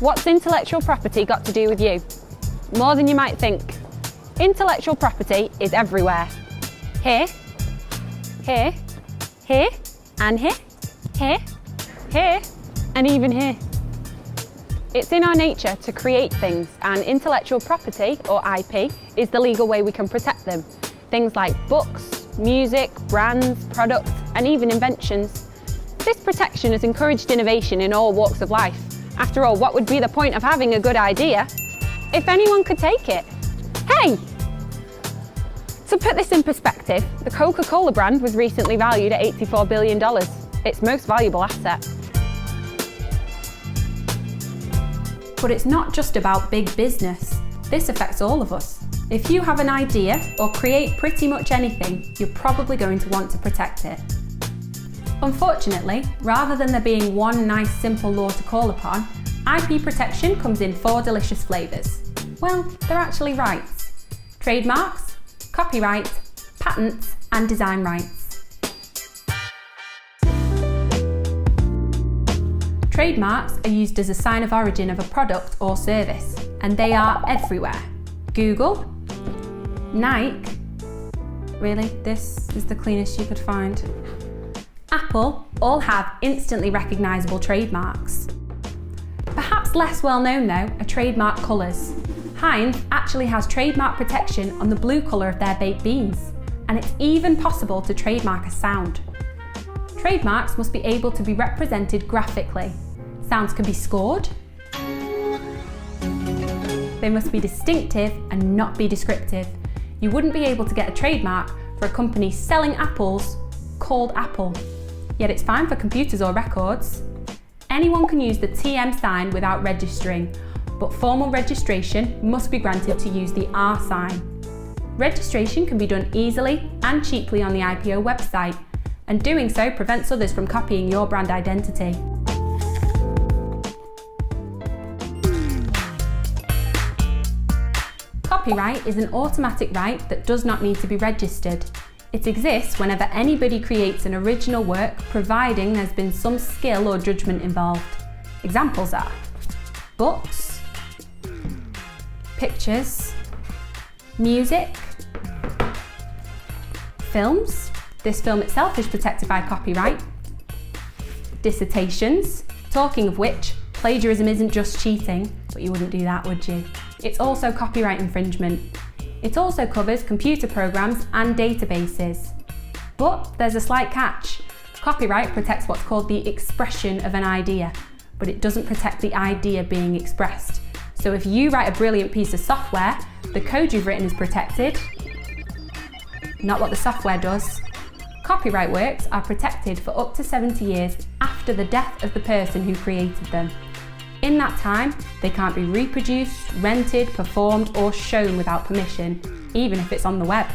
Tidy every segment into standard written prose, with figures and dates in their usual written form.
What's intellectual property got to do with you? More than you might think. Intellectual property is everywhere. Here, here, here, and here, here, here, and even here. It's in our nature to create things, and intellectual property, or IP, is the legal way we can protect them. Things like books, music, brands, products, and even inventions. This protection has encouraged innovation in all walks of life. After all, what would be the point of having a good idea if anyone could take it? Hey! To put this in perspective, the Coca-Cola brand was recently valued at $84 billion, its most valuable asset. But it's not just about big business. This affects all of us. If you have an idea or create pretty much anything, you're probably going to want to protect it. Unfortunately, rather than there being one nice simple law to call upon, IP protection comes in 4 delicious flavours. Well, they're actually rights. Trademarks, copyright, patents, and design rights. Trademarks are used as a sign of origin of a product or service, and they are everywhere. Google, Nike, really, this is the cleanest you could find. Apple all have instantly recognisable trademarks. Perhaps less well known though are trademark colours. Heinz actually has trademark protection on the blue colour of their baked beans, and it's even possible to trademark a sound. Trademarks must be able to be represented graphically. Sounds can be scored. They must be distinctive and not be descriptive. You wouldn't be able to get a trademark for a company selling apples called Apple. Yet it's fine for computers or records. Anyone can use the TM sign without registering, but formal registration must be granted to use the R sign. Registration can be done easily and cheaply on the IPO website, and doing so prevents others from copying your brand identity. Copyright is an automatic right that does not need to be registered. It exists whenever anybody creates an original work, providing there's been some skill or judgment involved. Examples are books, pictures, music, films. This film itself is protected by copyright. Dissertations, talking of which, plagiarism isn't just cheating, but you wouldn't do that, would you? It's also copyright infringement. It also covers computer programs and databases. But there's a slight catch. Copyright protects what's called the expression of an idea, but it doesn't protect the idea being expressed. So if you write a brilliant piece of software, the code you've written is protected, not what the software does. Copyright works are protected for up to 70 years after the death of the person who created them. In that time, they can't be reproduced, rented, performed, or shown without permission, even if it's on the web.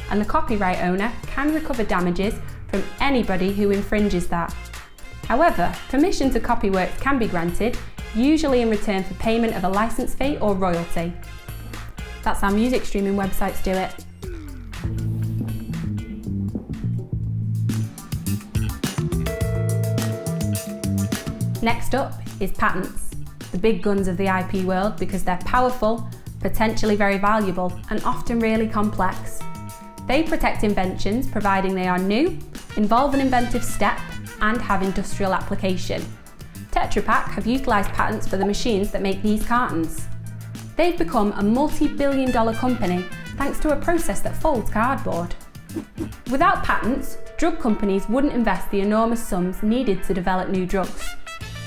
And the copyright owner can recover damages from anybody who infringes that. However, permission to copy works can be granted, usually in return for payment of a license fee or royalty. That's how music streaming websites do it. Next up is patents. The big guns of the IP world because they're powerful, potentially very valuable, and often really complex. They protect inventions providing they are new, involve an inventive step, and have industrial application. Tetra Pak have utilised patents for the machines that make these cartons. They've become a multi-billion-dollar company thanks to a process that folds cardboard. Without patents, drug companies wouldn't invest the enormous sums needed to develop new drugs.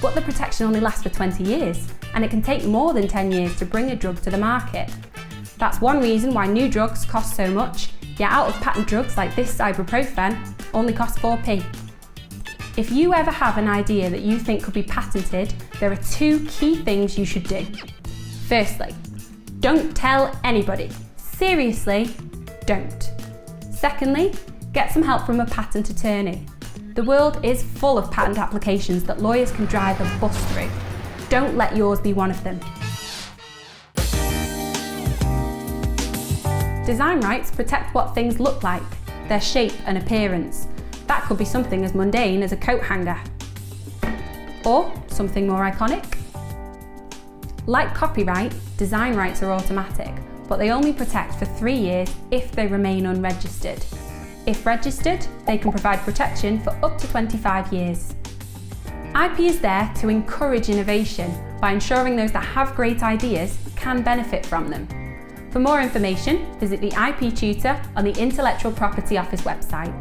But the protection only lasts for 20 years, and it can take more than 10 years to bring a drug to the market. That's one reason why new drugs cost so much, yet out-of-patent drugs like this ibuprofen only cost 4p. If you ever have an idea that you think could be patented, there are 2 key things you should do. Firstly, don't tell anybody. Seriously, don't. Secondly, get some help from a patent attorney. The world is full of patent applications that lawyers can drive a bus through. Don't let yours be one of them. Design rights protect what things look like, their shape and appearance. That could be something as mundane as a coat hanger. Or something more iconic. Like copyright, design rights are automatic, but they only protect for 3 years if they remain unregistered. If registered, they can provide protection for up to 25 years. IP is there to encourage innovation by ensuring those that have great ideas can benefit from them. For more information, visit the IP Tutor on the Intellectual Property Office website.